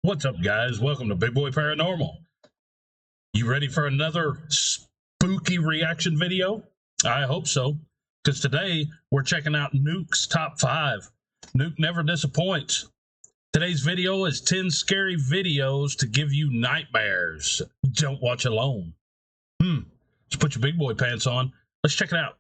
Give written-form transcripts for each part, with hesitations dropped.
What's up, guys? Welcome to Big Boy Paranormal. You ready for another spooky reaction video? I hope so, because today we're checking out Nuke's top 5. Nuke never disappoints. Today's video is 10 scary videos to give you nightmares. Don't watch alone. Let's put your big boy pants on. Let's check it out.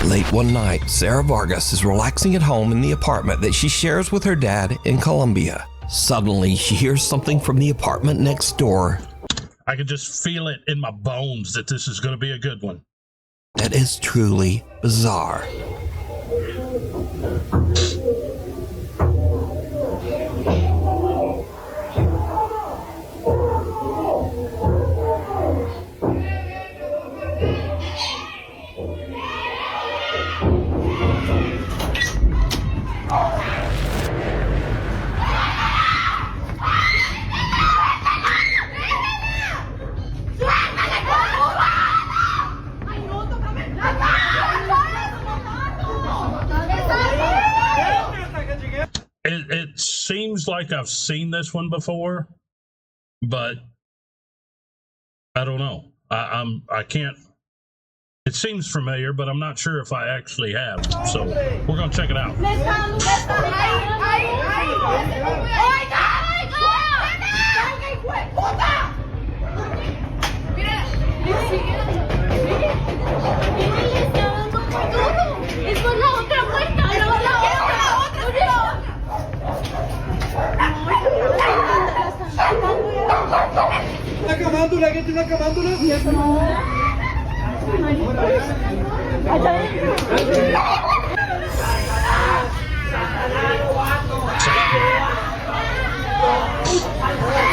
Late one night, Sarah Vargas is relaxing at home in the apartment that she shares with her dad in Colombia. Suddenly, she hears something from the apartment next door. I can just feel it in my bones that this is going to be a good one. That is truly bizarre. It seems like I've seen this one before, but I don't know. I can't. It seems familiar, but I'm not sure if I actually have. So we're gonna check it out.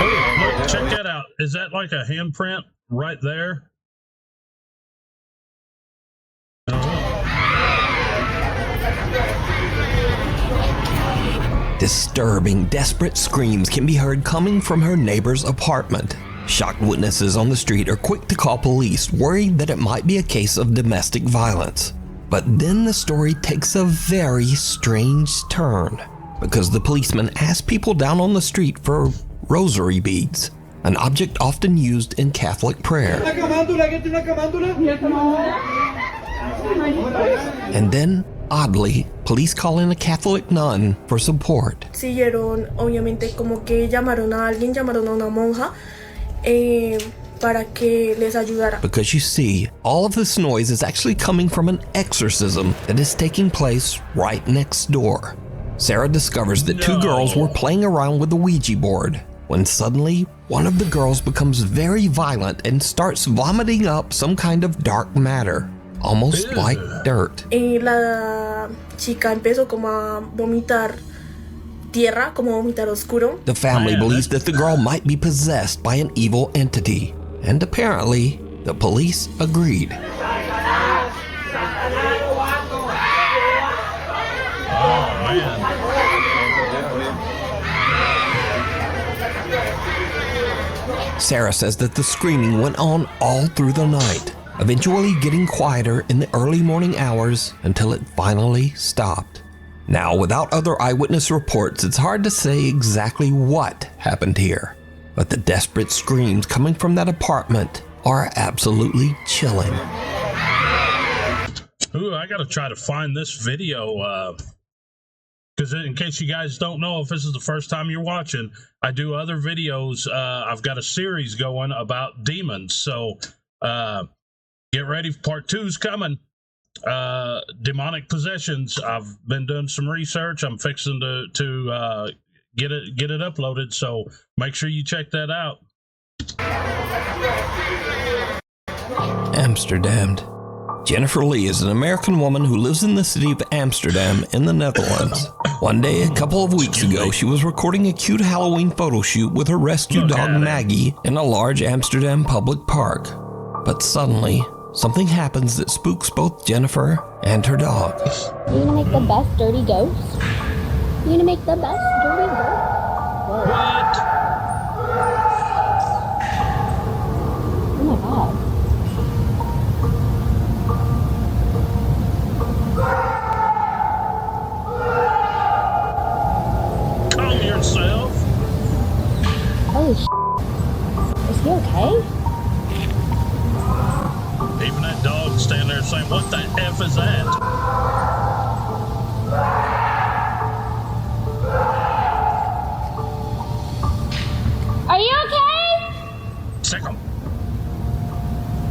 Oh, look, check that out. Is that like a handprint right there? Disturbing, desperate screams can be heard coming from her neighbor's apartment. Shocked witnesses on the street are quick to call police, worried that it might be a case of domestic violence. But then the story takes a very strange turn, because the policeman asked people down on the street for rosary beads, an object often used in Catholic prayer. And then, oddly, police call in a Catholic nun for support. Siguieron, obviamente, como que llamaron a alguien, llamaron a una monja para que les ayudara. Because you see, all of this noise is actually coming from an exorcism that is taking place right next door. Sarah discovers that two girls were playing around with the Ouija board, when suddenly, one of the girls becomes very violent and starts vomiting up some kind of dark matter, almost like dirt. La chica empezó como a vomitar tierra, como vomitar oscuro. The family believes that the girl might be possessed by an evil entity, and apparently, the police agreed. Oh, man. Sarah says that the screaming went on all through the night, eventually getting quieter in the early morning hours until it finally stopped. Now, without other eyewitness reports, it's hard to say exactly what happened here, but the desperate screams coming from that apartment are absolutely chilling. Ooh, I gotta try to find this video, because in case you guys don't know, if this is the first time you're watching, I do other videos. I've got a series going about demons, so get ready. Part 2's coming. Demonic possessions. I've been doing some research. I'm fixing to get it uploaded, so make sure you check that out. Amsterdam. Jennifer Lee is an American woman who lives in the city of Amsterdam in the Netherlands. One day, a couple of weeks ago, she was recording a cute Halloween photo shoot with her rescue dog Maggie in a large Amsterdam public park. But suddenly, something happens that spooks both Jennifer and her dog. You gonna make the best dirty ghost? You gonna make the best dirty ghost? What? Oh my god. What the F is that? Are you okay? Sick 'em.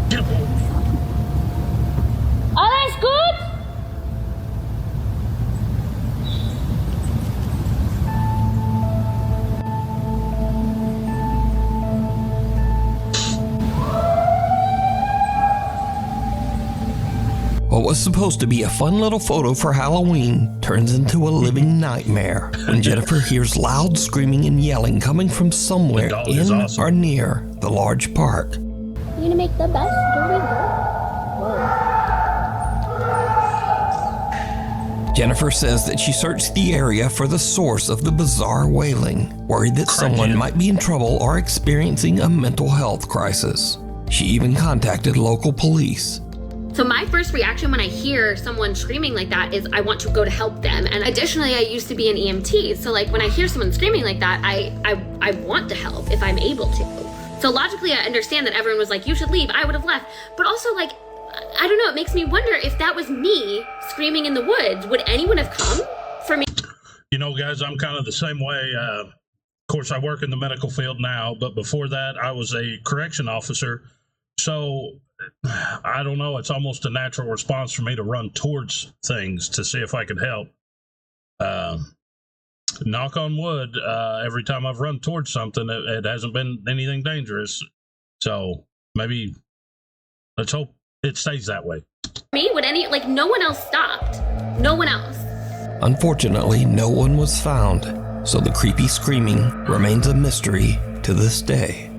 Get 'em. All is good? What was supposed to be a fun little photo for Halloween turns into a living nightmare when Jennifer hears loud screaming and yelling coming from somewhere The dog is in awesome. or near the large park. You gonna make the best dirty girl? Whoa. Jennifer says that she searched the area for the source of the bizarre wailing, worried that someone might be in trouble or experiencing a mental health crisis. She even contacted local police. So my first reaction when I hear someone screaming like that is I want to go to help them. And additionally, I used to be an EMT. So like when I hear someone screaming like that, I want to help if I'm able to. So logically, I understand that everyone was like, you should leave. I would have left. But also like, I don't know, it makes me wonder if that was me screaming in the woods, would anyone have come for me? You know, guys, I'm kind of the same way. Of course, I work in the medical field now, but before that, I was a correction officer. So I don't know, it's almost a natural response for me to run towards things to see if I could help. Knock on wood, every time I've run towards something, it hasn't been anything dangerous. So maybe let's hope it stays that way. Me? Would any, like no one else stopped. No one else. Unfortunately, no one was found, so the creepy screaming remains a mystery to this day.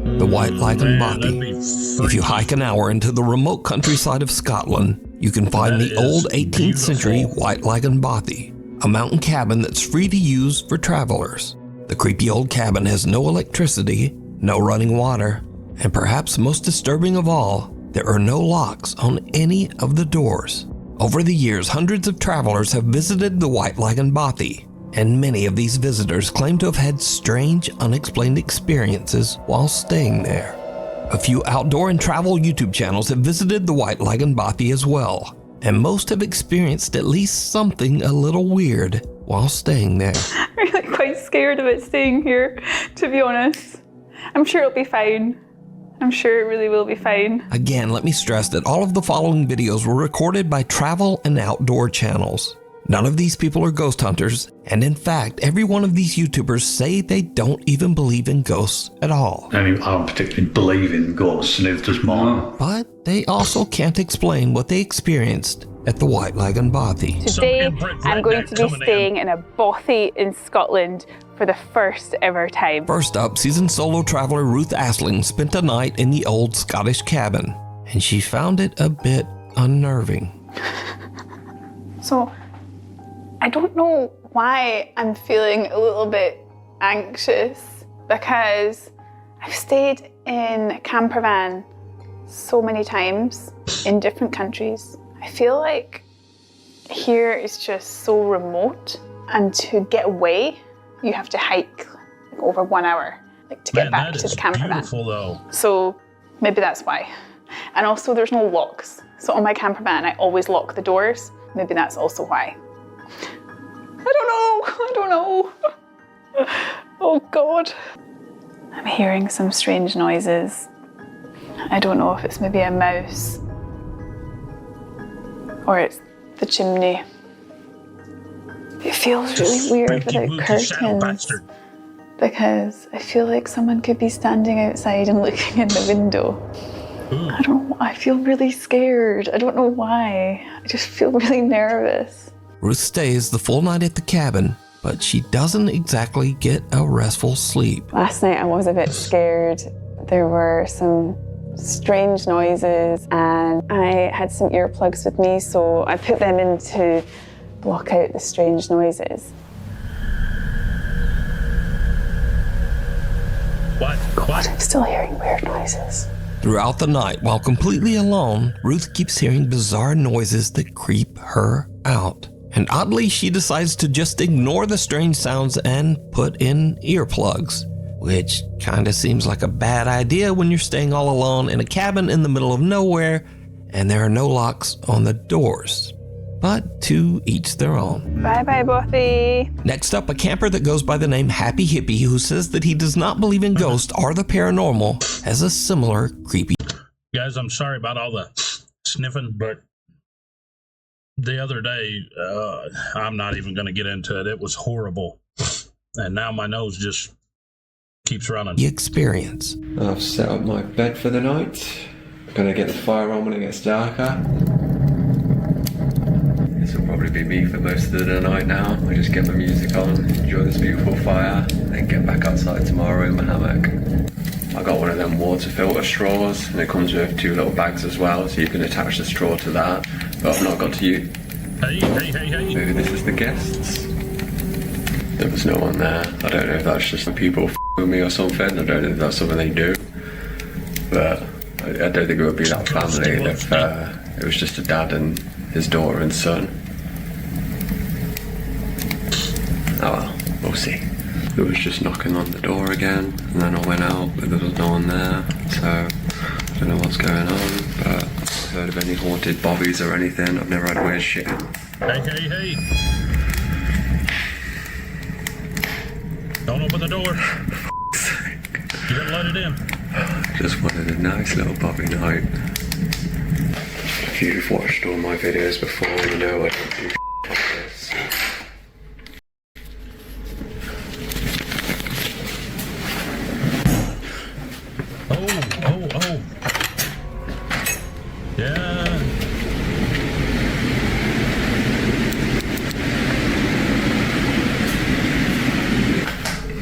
The White Lagan Bothy. If you hike an hour into the remote countryside of Scotland, you can find the old 18th century White Lagan Bothy, a mountain cabin that's free to use for travelers. The creepy old cabin has no electricity, no running water, and perhaps most disturbing of all, there are no locks on any of the doors. Over the years, hundreds of travelers have visited the White Lagan Bothy, and many of these visitors claim to have had strange, unexplained experiences while staying there. A few outdoor and travel YouTube channels have visited the White Lagan Bothy as well, and most have experienced at least something a little weird while staying there. I'm really quite scared about staying here, to be honest. I'm sure it'll be fine. I'm sure it really will be fine. Again, let me stress that all of the following videos were recorded by travel and outdoor channels. None of these people are ghost hunters, and in fact, every one of these YouTubers say they don't even believe in ghosts at all. I don't particularly believe in ghosts, neither does mine. But they also can't explain what they experienced at the White Lagan Bothy. Today, I'm going to be staying in a bothy in Scotland for the first ever time. First up, seasoned solo traveler Ruth Asling spent a night in the old Scottish cabin, and she found it a bit unnerving. So, I don't know why I'm feeling a little bit anxious, because I've stayed in a camper van so many times in different countries. I feel like here is just so remote, and to get away, you have to hike over 1 hour, like to get back to the camper van. Though. So maybe that's why. And also there's no locks. So on my camper van, I always lock the doors. Maybe that's also why. I don't know. Oh God. I'm hearing some strange noises. I don't know if it's maybe a mouse or it's the chimney. It feels really weird without curtains, because I feel like someone could be standing outside and looking in the window. I don't know, I feel really scared. I don't know why. I just feel really nervous. Ruth stays the full night at the cabin, but she doesn't exactly get a restful sleep. Last night I was a bit scared. There were some strange noises and I had some earplugs with me, so I put them in to block out the strange noises. What? God, I'm still hearing weird noises. Throughout the night, while completely alone, Ruth keeps hearing bizarre noises that creep her out. And oddly, she decides to just ignore the strange sounds and put in earplugs, which kinda seems like a bad idea when you're staying all alone in a cabin in the middle of nowhere and there are no locks on the doors. But to each their own. Bye-bye, Buffy. Next up, a camper that goes by the name Happy Hippie, who says that he does not believe in ghosts or the paranormal, has a similar creepy. Guys, I'm sorry about all the sniffing, but the other day, I'm not even going to get into it. It was horrible. And now my nose just keeps running. Experience. I've set up my bed for the night. I'm going to get the fire on when it gets darker. This will probably be me for most of the night now. I just get my music on, enjoy this beautiful fire, then get back outside tomorrow in my hammock. I got one of them water filter straws, and it comes with 2 little bags as well, so you can attach the straw to that. But I've not got to use. Hey. Maybe this is the guests. There was no one there. I don't know if that's just people with me or something. I don't know if that's something they do. But I don't think it would be that family if it was just a dad and his daughter and son. Oh well, we'll see. It was just knocking on the door again, and then I went out, but there was no one there, so I don't know what's going on, but I've heard of any haunted bobbies or anything. I've never had weird shit. Hey. Don't open the door. You gotta let it in. Just wanted a nice little bobby night. If you've watched all my videos before, you know I don't do like this. Oh. Yeah.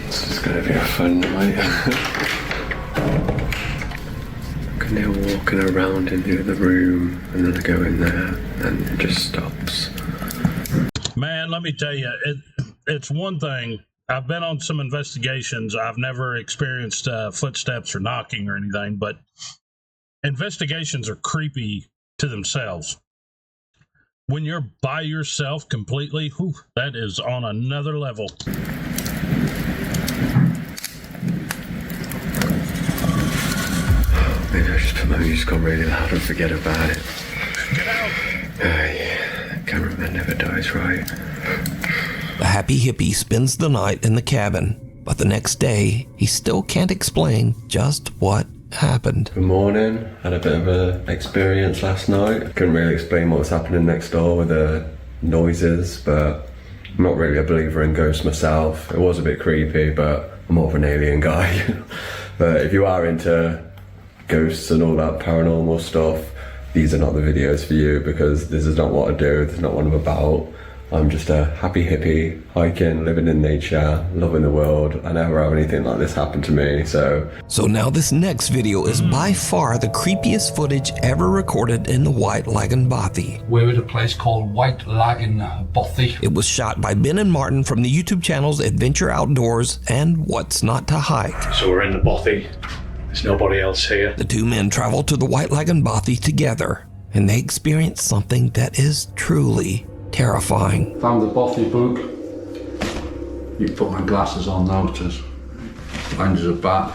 This is gonna be a fun night. I'm now walking around in the other room, and then I go in there, and it just stops. Man, let me tell you, it's one thing. I've been on some investigations. I've never experienced footsteps or knocking or anything, but investigations are creepy to themselves. When you're by yourself completely, whew, that is on another level. Maybe I just put my music on really loud and forget about it. Get out! Yeah, cameraman never dies, right? The Happy Hippie spends the night in the cabin, but the next day, he still can't explain just what happened. Good morning. Had a bit of an experience last night. I couldn't really explain what was happening next door with the noises, but I'm not really a believer in ghosts myself. It was a bit creepy, but I'm more of an alien guy. But if you are into ghosts and all that paranormal stuff, these are not the videos for you, because this is not what I do. This is not what I'm about. I'm just a happy hippie, hiking, living in nature, loving the world. I never have anything like this happen to me, so now this next video is by far the creepiest footage ever recorded in the White Lagoon Bothy. We're at a place called White Lagoon Bothy. It was shot by Ben and Martin from the YouTube channels Adventure Outdoors and What's Not to Hike. So we're in the Bothy. There's nobody else here. The two men traveled to the White Lagoon Bothy together, and they experienced something that is truly terrifying. Found the Bothy book. You can put my glasses on now to find us a bat.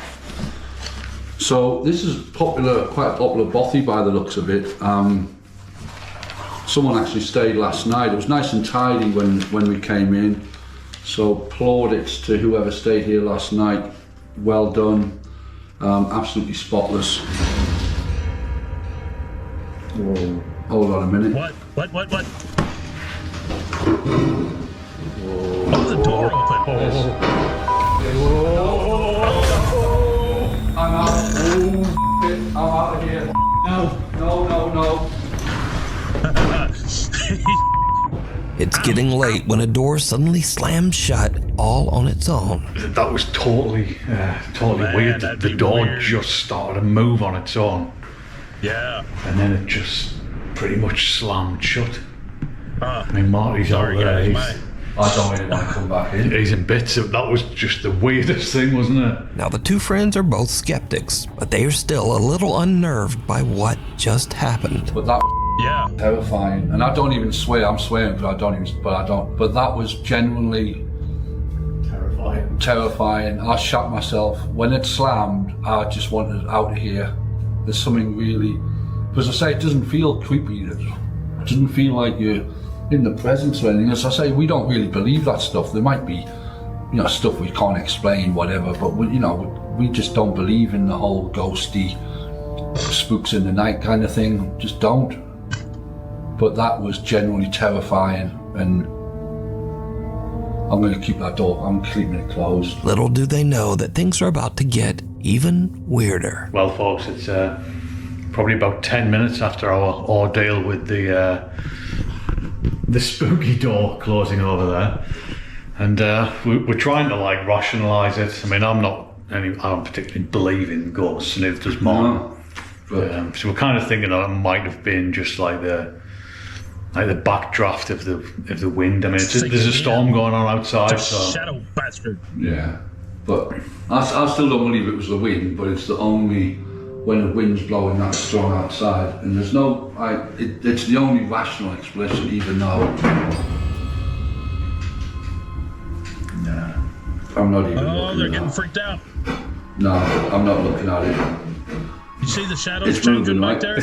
So this is popular, quite a popular Bothy by the looks of it. Someone actually stayed last night. It was nice and tidy when we came in. So plaudits to whoever stayed here last night. Well done. Absolutely spotless. Whoa. Hold on a minute. What? Oh, the door open. I'm out. Oh, shit. I'm out of here. No. It's getting late when a door suddenly slams shut all on its own. That was totally weird. The door weird. just started to move on its own. Yeah. And then it just pretty much slammed shut. I mean, Marty's out Sorry, there. guys. I don't really want to come back in. He's in bits. That was just the weirdest thing, wasn't it? Now the two friends are both skeptics, but they are still a little unnerved by what just happened. But that was Yeah. terrifying. And I don't even swear. I'm swearing because I don't. But that was genuinely terrifying. I shot myself. When it slammed, I just wanted out of here. There's something really Because I say it doesn't feel creepy. It doesn't feel like you're in the presence or anything. As I say, we don't really believe that stuff. There might be, stuff we can't explain, whatever. But we just don't believe in the whole ghosty, spooks in the night kind of thing. Just don't. But that was genuinely terrifying, and I'm going to keep that door. I'm keeping it closed. Little do they know that things are about to get even weirder. Well, folks, it's probably about 10 minutes after our ordeal with the spooky door closing over there, and we're trying to like rationalise it. I mean, I don't particularly believe in ghosts, and neither does Mom. No, so we're kind of thinking that it might have been just like the backdraft of the wind. I mean, there's a storm going on outside. So. Shadow bastard. Yeah, but I still don't believe it was the wind. But it's the only when the wind's blowing that strong outside, and there's no. It's the only rational explanation, even though. Nah, I'm not even. Oh, they're getting freaked out. No, I'm not looking at it. You see the shadows It's changing moving, right right? there?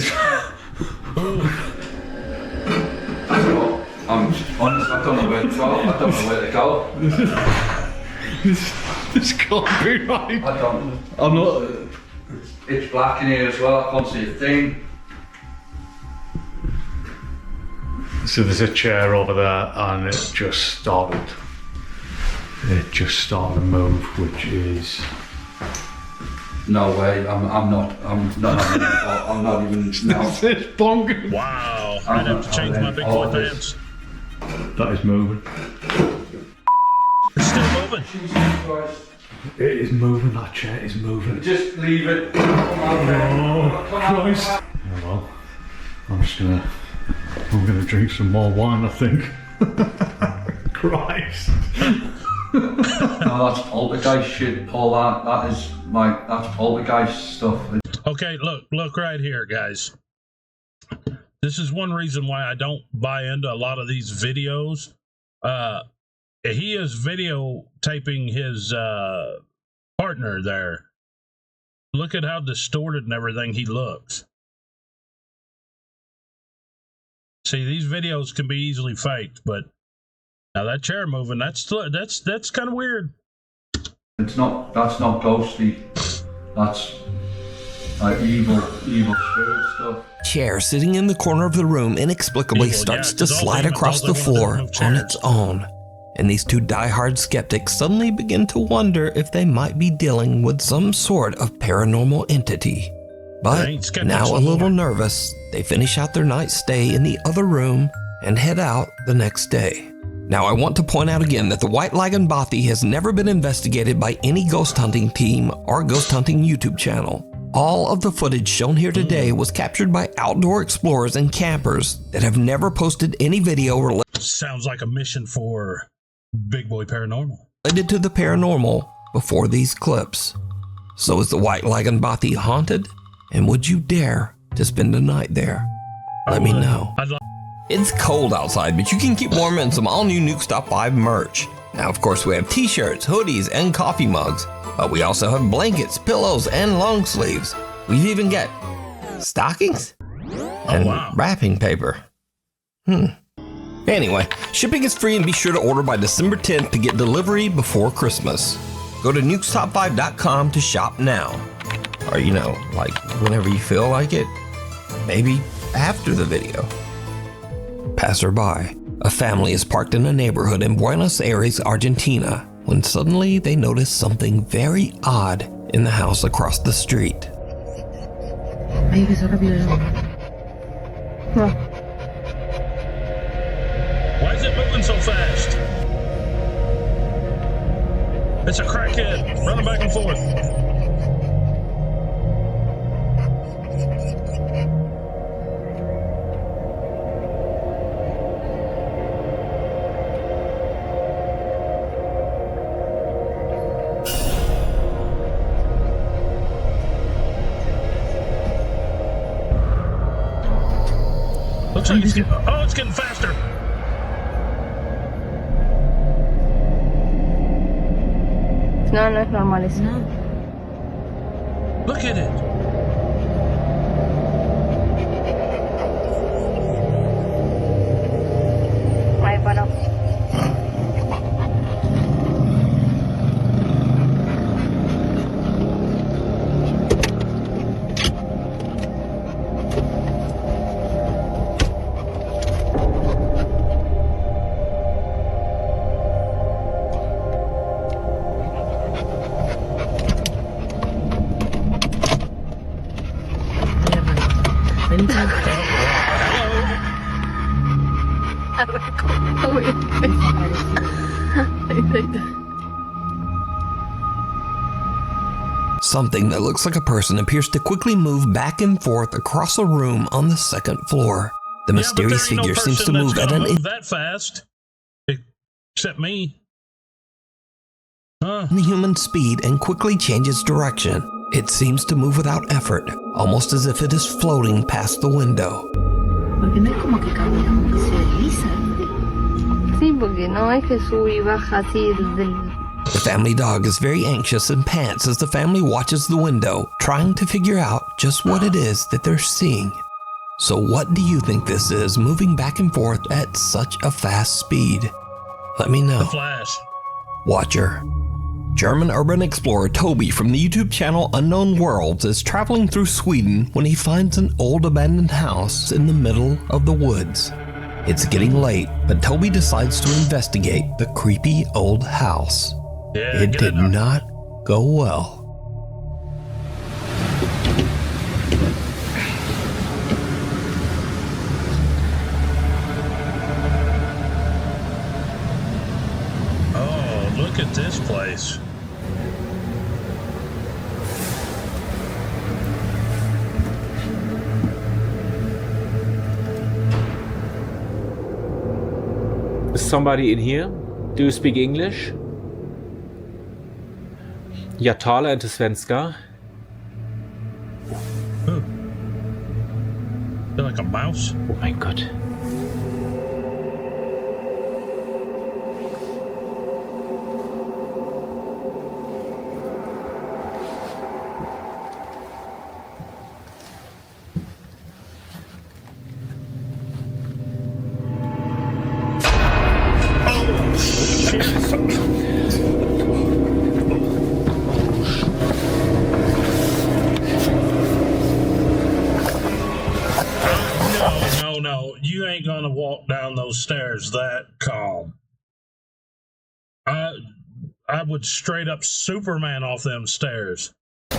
I'm honest, I don't know where to go. I don't know where to go. This can't be right. I don't. I'm not. It's black in here as well. I can't see a thing. So there's a chair over there, and it just started to move, which is. No way. I'm not even. No. It's bonkers. Wow. I'd have to change my big boy pants. That is moving. It's still moving. It is moving. That chair is moving. Just leave it. Oh, Christ. Oh, well, I'm gonna drink some more wine, I think. Christ. No, that's poltergeist shit, Paul. That's poltergeist stuff. Okay, look right here, guys. This is one reason why I don't buy into a lot of these videos. He is videotaping his partner there. Look at how distorted and everything he looks. See, these videos can be easily faked, but now that chair moving, that's kind of weird. That's not ghostly. That's like evil spirit stuff. Chair sitting in the corner of the room inexplicably starts to slide across the floor on its own. And these two diehard skeptics suddenly begin to wonder if they might be dealing with some sort of paranormal entity. But now a little nervous, they finish out their night stay in the other room and head out the next day. Now I want to point out again that the White Lagan Bothy has never been investigated by any ghost hunting team or ghost hunting YouTube channel. All of the footage shown here today was captured by outdoor explorers and campers that have never posted any video related. Sounds like a mission for Big Boy Paranormal. Related to the paranormal before these clips. So is the White Lagan Bothy haunted? And would you dare to spend a night there? Let me know. It's cold outside, but you can keep warm in some all-new Nuke Top 5 merch. Now, of course, we have t-shirts, hoodies, and coffee mugs. But we also have blankets, pillows, and long sleeves. We've even got stockings and wrapping paper. Anyway, shipping is free and be sure to order by December 10th to get delivery before Christmas. Go to nukestop5.com to shop now. Or, like whenever you feel like it. Maybe after the video. Passerby. A family is parked in a neighborhood in Buenos Aires, Argentina, when suddenly they notice something very odd in the house across the street. Why is it moving so fast? It's a crackhead running back and forth. Looks like it's getting faster. No, no es normal eso. No. Look at it. Something that looks like a person appears to quickly move back and forth across a room on the second floor. The mysterious figure seems to move at an that fast, except me. inhuman speed and quickly changes direction. It seems to move without effort, almost as if it is floating past the window. Porque no es como que camina, como que se desliza. Sí, porque no es que sube y baja así del... The family dog is very anxious and pants as the family watches the window, trying to figure out just what it is that they're seeing. So what do you think this is, moving back and forth at such a fast speed? Let me know. The Flash. Watcher. German urban explorer Toby from the YouTube channel Unknown Worlds is traveling through Sweden when he finds an old abandoned house in the middle of the woods. It's getting late, but Toby decides to investigate the creepy old house. Yeah, it did not go well. Oh, look at this place. Is somebody in here? Do you speak English? Jag talar inte svenska. Feel like a mouse. Oh mein Gott. No, you ain't gonna walk down those stairs that calm. I would straight up Superman off them stairs. Ich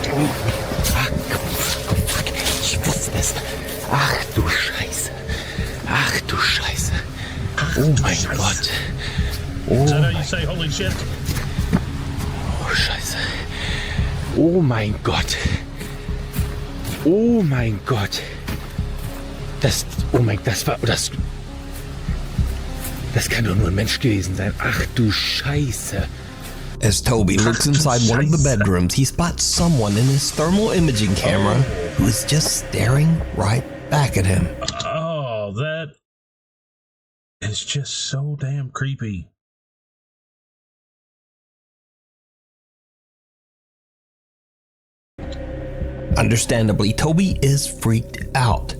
wusste es. Ach du Scheiße. Ach du Scheiße. Oh mein Gott. Is that how you say holy shit? Oh Scheiße. Oh mein Gott. Oh mein Gott. Das kann doch nur ein Mensch gewesen sein. Ach du Scheiße. As Toby looks inside one of the bedrooms, he spots someone in his thermal imaging camera who is just staring right back at him. Oh, that is just so damn creepy. Understandably, Toby is freaked out.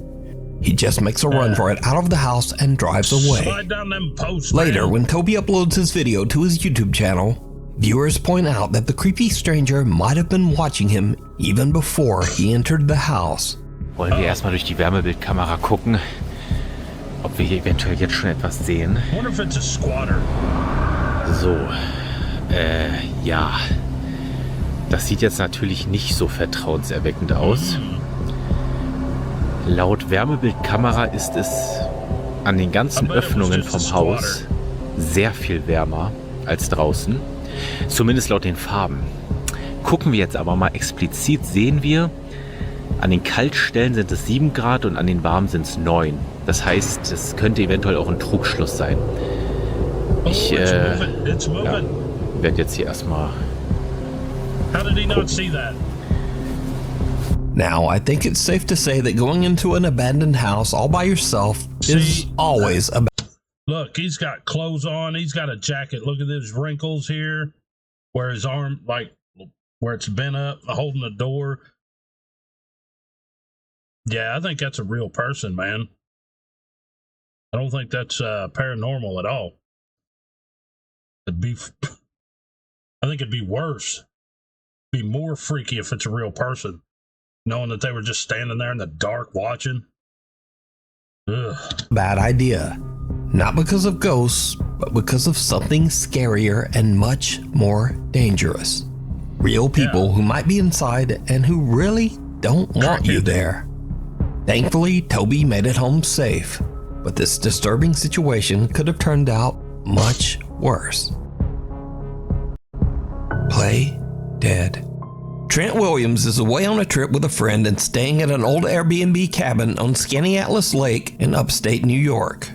He just makes a run for it out of the house and drives away. Slide down them posts, Later, man. when Toby uploads his video to his YouTube channel, viewers point out that the creepy stranger might have been watching him even before he entered the house. Wollen wir erstmal durch die Wärmebildkamera gucken, ob wir hier eventuell jetzt schon etwas sehen? I wonder if it's a squatter. So, ja. Das sieht jetzt natürlich nicht so vertrauenserweckend aus. Laut Wärmebildkamera ist es an den ganzen Öffnungen vom Haus sehr viel wärmer als draußen. Zumindest laut den Farben. Gucken wir jetzt aber mal explizit, sehen wir, an den Kaltstellen sind es 7 Grad und an den warmen sind es 9. Das heißt, es könnte eventuell auch ein Trugschluss sein. Ich werde jetzt hier erstmal... How did he not see that? Now, I think it's safe to say that going into an abandoned house all by yourself is always a bad... Look, he's got clothes on. He's got a jacket. Look at those wrinkles here, where his arm, like, where it's bent up, holding the door. Yeah, I think that's a real person, man. I don't think that's paranormal at all. I think it'd be worse. It'd be more freaky if it's a real person, knowing that they were just standing there in the dark watching. Ugh. Bad idea. Not because of ghosts, but because of something scarier and much more dangerous. Real people who might be inside and who really don't want you there. Thankfully, Toby made it home safe, but this disturbing situation could have turned out much worse. Play dead. Trent Williams is away on a trip with a friend and staying at an old Airbnb cabin on Skaneateles Lake in upstate New York.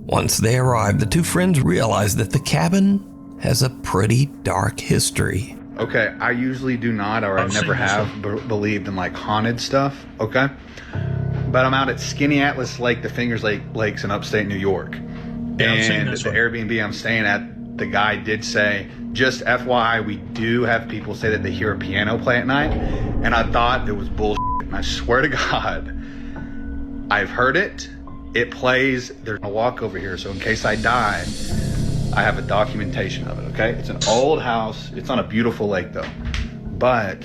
Once they arrive, the two friends realize that the cabin has a pretty dark history. Okay, I usually do not, or I never have believed in like haunted stuff, okay? But I'm out at Skaneateles Lake, the Fingers Lakes in upstate New York. Yeah, and the Airbnb I'm staying at, the guy did say, just FYI, we do have people say that they hear a piano play at night. And I thought it was bullshit. And I swear to God, I've heard it. It plays. There's a walk over here. So in case I die, I have a documentation of it, okay? It's an old house. It's on a beautiful lake, though. But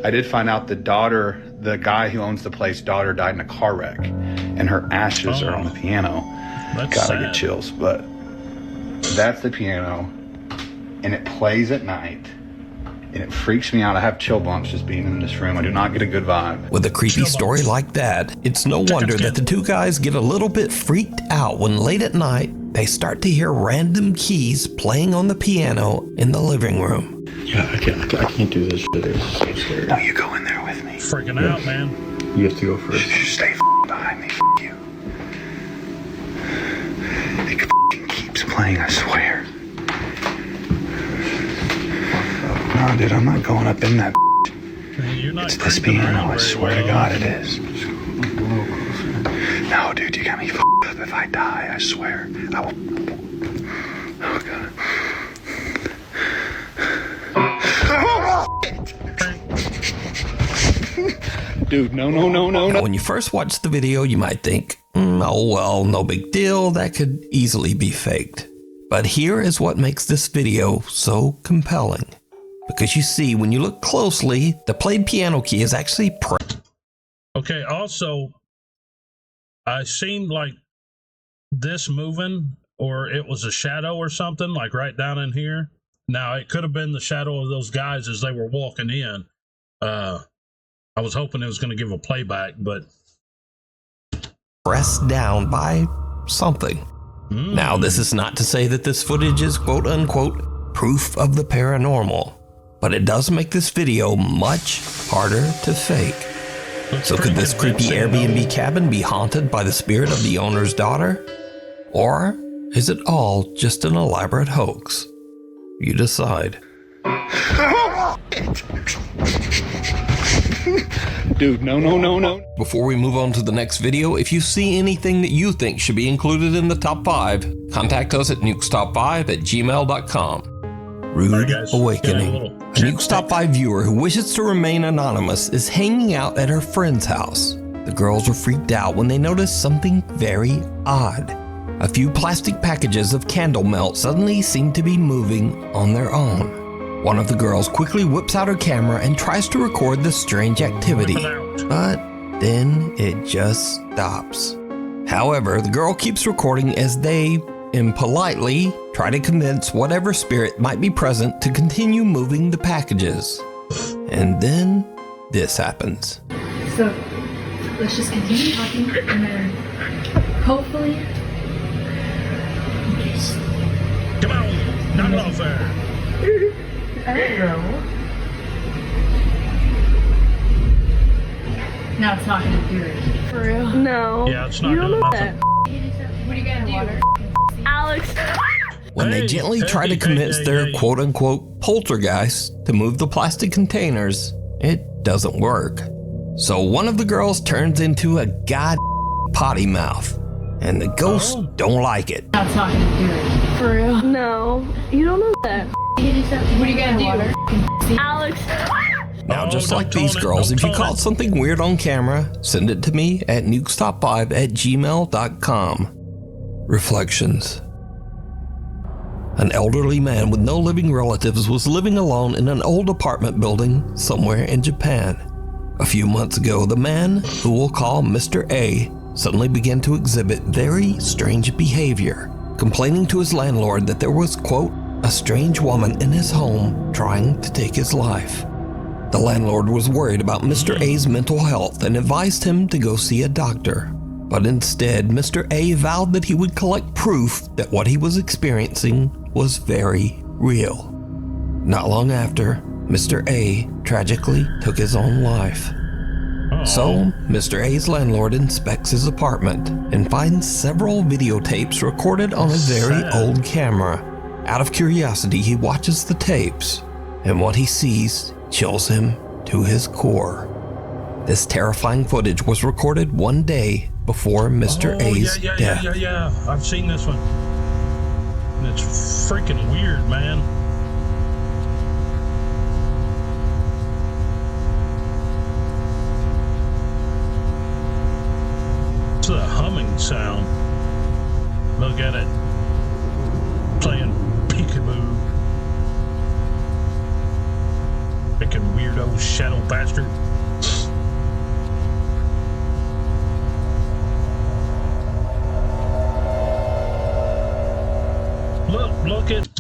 I did find out the daughter, the guy who owns the place, daughter died in a car wreck. And her ashes are on the piano. That's God, sad. I get chills. But that's the piano. And it plays at night. And it freaks me out. I have chill bumps just being in this room. I do not get a good vibe. With a creepy story like that, it's no wonder that the two guys get a little bit freaked out when late at night they start to hear random keys playing on the piano in the living room. Yeah, I can't do this shit. It's so scary. No, you go in there with me. Freaking out, man. You have to go first. Just stay behind me. You. It keeps playing, I swear. No, dude, I'm not going up in that. It's this piano, I swear to God it is. No, dude, you got me up. If I die, I swear, I will. Oh, God. Dude, no. When you first watch the video, you might think, oh well, no big deal, that could easily be faked. But here is what makes this video so compelling. Because you see, when you look closely, the played piano key is actually Okay, also, I seen like this moving, or it was a shadow or something, like right down in here. Now, it could have been the shadow of those guys as they were walking in. I was hoping it was going to give a playback, but pressed down by something. Now, this is not to say that this footage is quote-unquote proof of the paranormal, but it does make this video much harder to fake. So could this creepy Airbnb cabin be haunted by the spirit of the owner's daughter? Or is it all just an elaborate hoax? You decide. Dude, no. Before we move on to the next video, if you see anything that you think should be included in the top 5, contact us at nukestop5@gmail.com. Rude Awakening. A Nuke's Top 5 viewer who wishes to remain anonymous is hanging out at her friend's house. The girls are freaked out when they notice something very odd. A few plastic packages of candle melt suddenly seem to be moving on their own. One of the girls quickly whips out her camera and tries to record the strange activity, but then it just stops. However, the girl keeps recording as they, impolitely, try to convince whatever spirit might be present to continue moving the packages. And then this happens. So let's just continue talking and then hopefully. Come on, knock it off there. I don't know. Now it's not gonna do it. For real? No. Yeah, it's not you don't gonna know nothing. that. What are you gonna do? Alex. When they gently try to convince their quote-unquote poltergeist to move the plastic containers, it doesn't work. So one of the girls turns into a potty mouth, and the ghosts don't like it. Now it's not gonna do it. For real? No. You don't know that. What are you gonna do? Alex. Now, just like these girls, if you caught something weird on camera, send it to me at nukestop5@gmail.com. Reflections. An elderly man with no living relatives was living alone in an old apartment building somewhere in Japan. A few months ago, the man, who we'll call Mr. A, suddenly began to exhibit very strange behavior, complaining to his landlord that there was, quote, a strange woman in his home trying to take his life. The landlord was worried about Mr. A's mental health and advised him to go see a doctor. But instead, Mr. A vowed that he would collect proof that what he was experiencing was very real. Not long after, Mr. A tragically took his own life. So, Mr. A's landlord inspects his apartment and finds several videotapes recorded on a very old camera. Out of curiosity, he watches the tapes, and what he sees chills him to his core. This terrifying footage was recorded one day before Mr. A's death. Yeah. I've seen this one. And it's freaking weird, man. It's a humming sound. Look at it. Playing peekaboo. Freaking weirdo shadow bastard.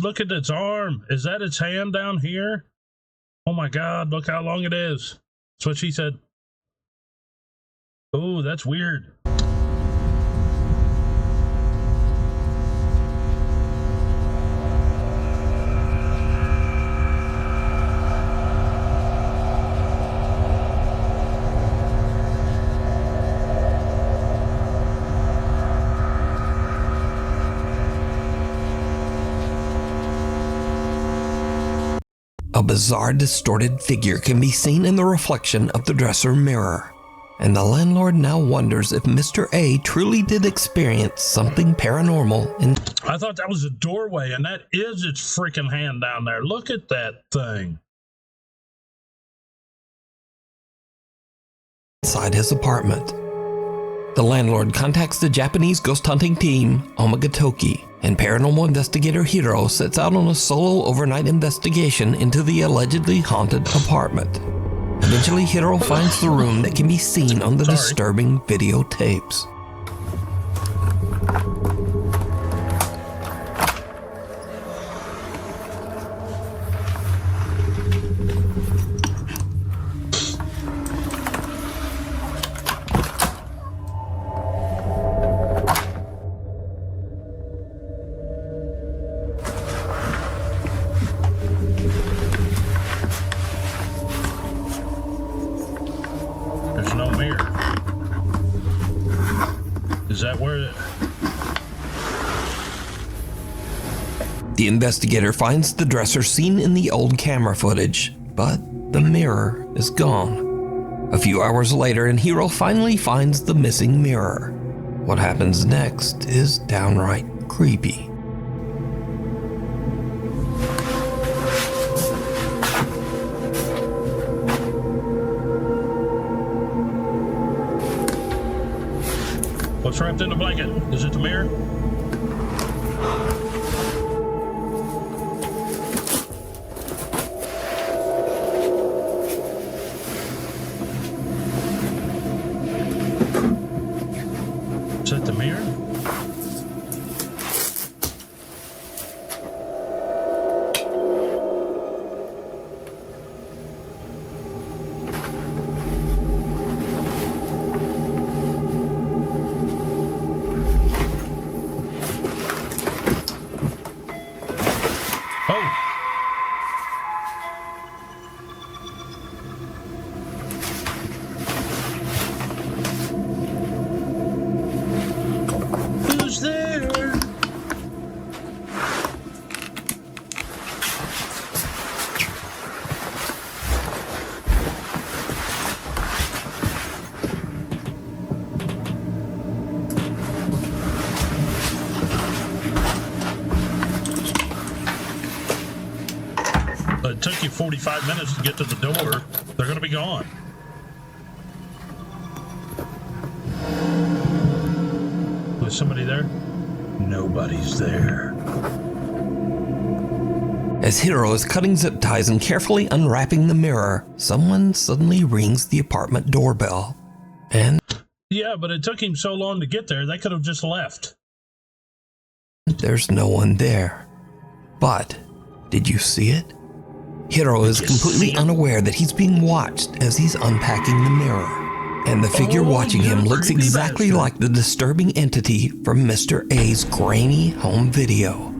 Look at its arm. Is that its hand down here? Oh my God, look how long it is. That's what she said. Oh, that's weird. A bizarre, distorted figure can be seen in the reflection of the dresser mirror, and the landlord now wonders if Mr. A truly did experience something paranormal. I thought that was a doorway, and that is its freaking hand down there. Look at that thing. Inside his apartment. The landlord contacts the Japanese ghost hunting team, Omagatoki, and paranormal investigator Hiro sets out on a solo overnight investigation into the allegedly haunted apartment. Eventually, Hiro finds the room that can be seen on the disturbing videotapes. Is that where The investigator finds the dresser seen in the old camera footage, but the mirror is gone. A few hours later, and Hiro finally finds the missing mirror. What happens next is downright creepy. What's wrapped in the blanket? Is it the mirror? Is that the mirror? Who's there? It took you 45 minutes to get to the door. They're going to be gone. Was somebody there? Nobody's there. As Hiro is cutting zip ties and carefully unwrapping the mirror, someone suddenly rings the apartment doorbell. And yeah, but it took him so long to get there, they could have just left. There's no one there. But did you see it? Hiro is completely unaware that he's being watched as he's unpacking the mirror. And the figure watching him looks exactly like the disturbing entity from Mr. A's grainy home video.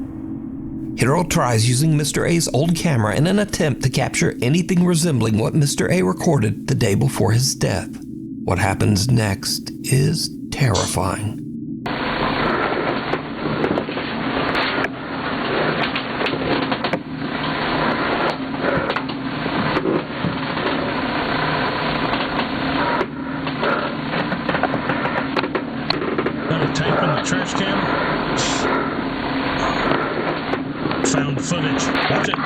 Hiro tries using Mr. A's old camera in an attempt to capture anything resembling what Mr. A recorded the day before his death. What happens next is terrifying. Trash can. Found footage. Watch it.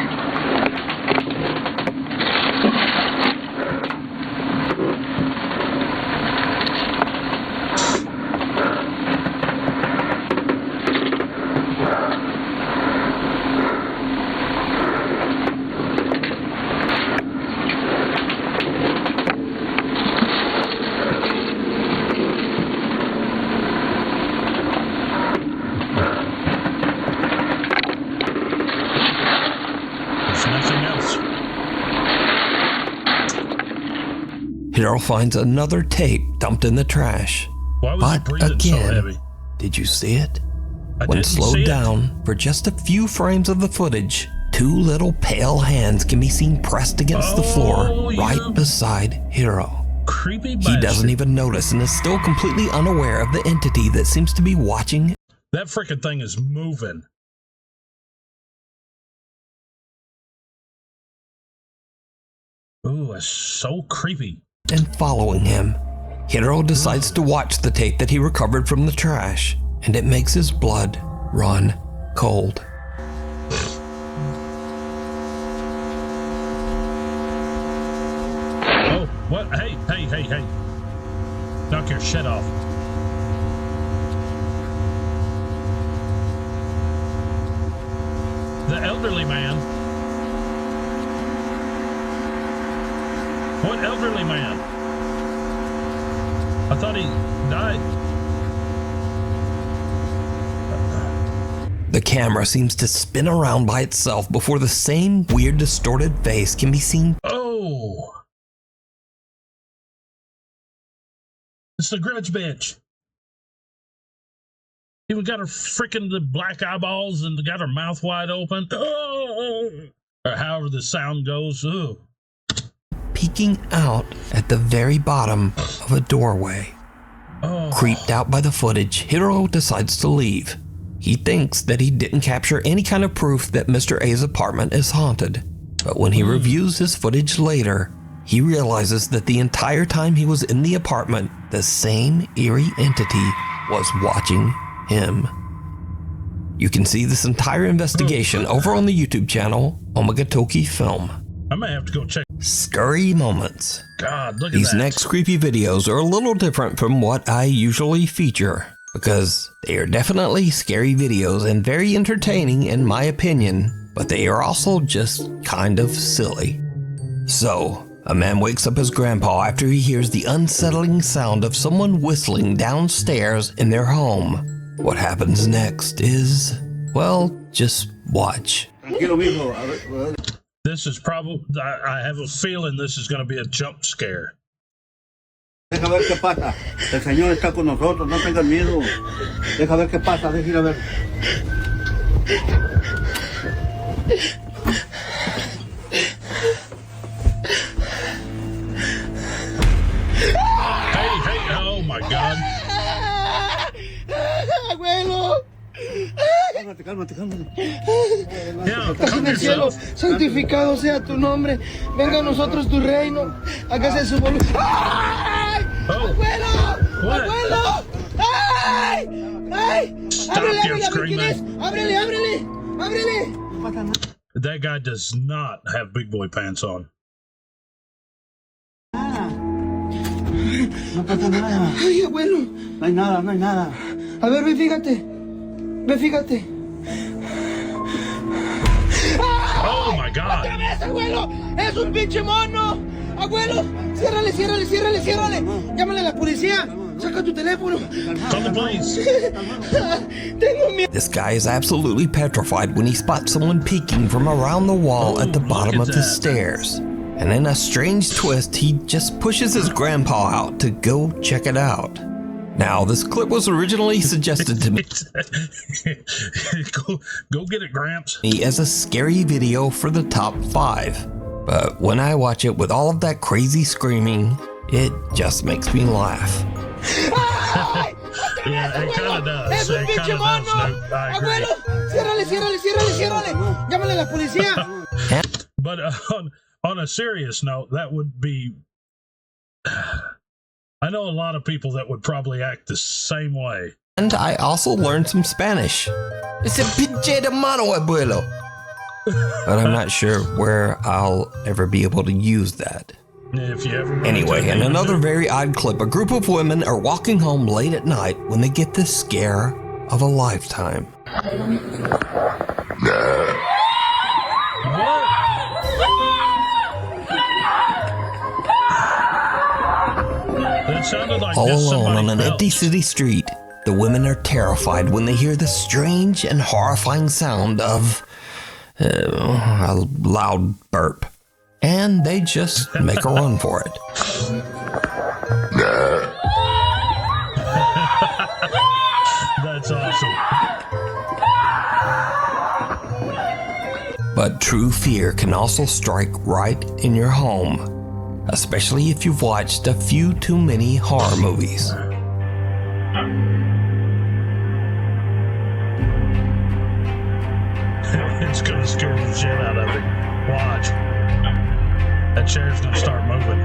Hiro finds another tape dumped in the trash. But again, did you see it? When slowed down for just a few frames of the footage, two little pale hands can be seen pressed against the floor right beside Hiro. Creepy bastard. He doesn't even notice and is still completely unaware of the entity that seems to be watching. That freaking thing is moving. Ooh, that's so creepy. And following him. Hiro decides to watch the tape that he recovered from the trash, and it makes his blood run cold. Oh, what? Hey. Knock your shit off. The elderly man. What elderly man? I thought he died. The camera seems to spin around by itself before the same weird distorted face can be seen. Oh! It's the grudge bitch. Even got her freaking the black eyeballs and got her mouth wide open. Oh! Or however the sound goes. Ooh. Peeking out at the very bottom of a doorway. Creeped out by the footage, Hiro decides to leave. He thinks that he didn't capture any kind of proof that Mr. A's apartment is haunted. But when he reviews his footage later, he realizes that the entire time he was in the apartment, the same eerie entity was watching him. You can see this entire investigation over on the YouTube channel, Omagatoki Film. I may have to go check. Scary moments. God, look at These that. next creepy videos are a little different from what I usually feature, because they are definitely scary videos and very entertaining in my opinion, but they are also just kind of silly. So, a man wakes up his grandpa after he hears the unsettling sound of someone whistling downstairs in their home. What happens next is, well, just watch. This is probably, I have a feeling this is going to be a jump scare. Deja ver qué pasa. El Señor está con nosotros, no tengan miedo. Deja ver qué pasa, deja ir a ver. Hey, oh my God. Abuelo. Cálmate. Estás en el cielo, santificado sea tu nombre. Venga a nosotros tu reino. Hágase su voluntad. ¡Abuelo! ¡Abuelo! ¡Ay! ¡Ábrele! That guy does not have big boy pants on. No pasa nada. Ay, abuelo. No hay nada. A ver, ve, fíjate. Oh my God. ¡Otra vez, abuelo! ¡Es un pinche mono! ¡Abuelo! ¡Ciérrale! ¡Llámale a la policía! Saca tu teléfono. Call the police. Tengo miedo. This guy is absolutely petrified when he spots someone peeking from around the wall at the bottom of the stairs. And in a strange twist, he just pushes his grandpa out to go check it out. Now, this clip was originally suggested to me go get it, Gramps. as a scary video for the top 5. But when I watch it with all of that crazy screaming, it just makes me laugh. Yeah, it kind of does. It kind of does, Nuke. I agree. Abuelo, ciérrale. Llámale a la policía. But on a serious note, that would be... I know a lot of people that would probably act the same way. And I also learned some Spanish. It's a pinche de mano, abuelo. But I'm not sure where I'll ever be able to use that. If you ever Anyway, in another very odd clip, a group of women are walking home late at night when they get the scare of a lifetime. That sounded like All just alone on somebody an felt. empty city street, the women are terrified when they hear the strange and horrifying sound of a loud burp. And they just make a run for it. That's awesome. But true fear can also strike right in your home, especially if you've watched a few too many horror movies. It's gonna scare the shit out of him. Watch. That chair's gonna start moving.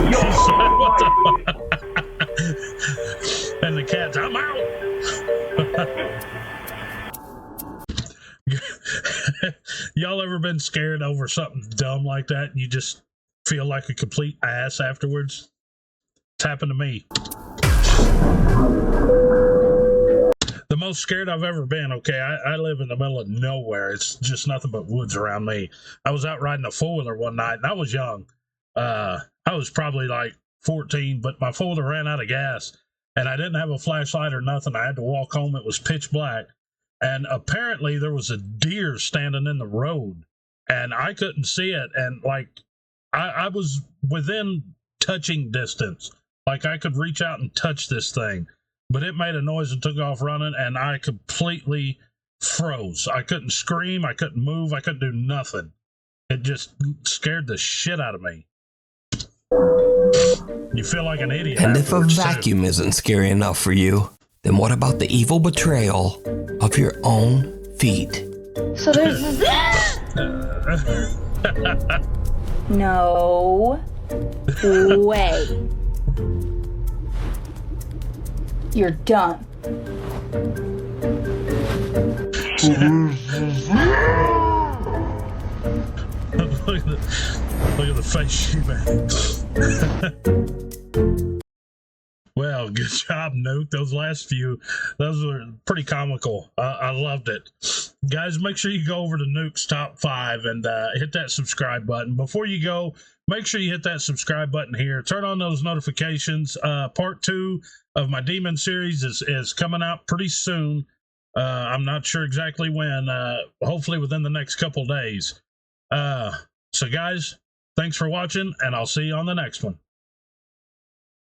What the fuck? And the cat's, I'm out. Y'all ever been scared over something dumb like that? You just feel like a complete ass afterwards? It's happened to me. The most scared I've ever been, okay, I live in the middle of nowhere. It's just nothing but woods around me. I was out riding a four-wheeler one night, and I was young. I was probably like 14, but my four-wheeler ran out of gas, and I didn't have a flashlight or nothing. I had to walk home. It was pitch black, and apparently there was a deer standing in the road, and I couldn't see it, and like I was within touching distance. Like I could reach out and touch this thing. But it made a noise and took off running, and I completely froze. I couldn't scream, I couldn't move, I couldn't do nothing. It just scared the shit out of me. You feel like an idiot. And if a afterwards, vacuum isn't scary enough for you, then what about the evil betrayal of your own feet? So there's no way. You're done. Look at the face you made. Well, good job, Nuke. Those last few, those were pretty comical. I loved it. Guys, make sure you go over to Nuke's Top 5 and hit that subscribe button. Before you go, make sure you hit that subscribe button here. Turn on those notifications. Part 2 of my Demon series is coming out pretty soon. I'm not sure exactly when. Hopefully within the next couple days. So, guys, thanks for watching, and I'll see you on the next one.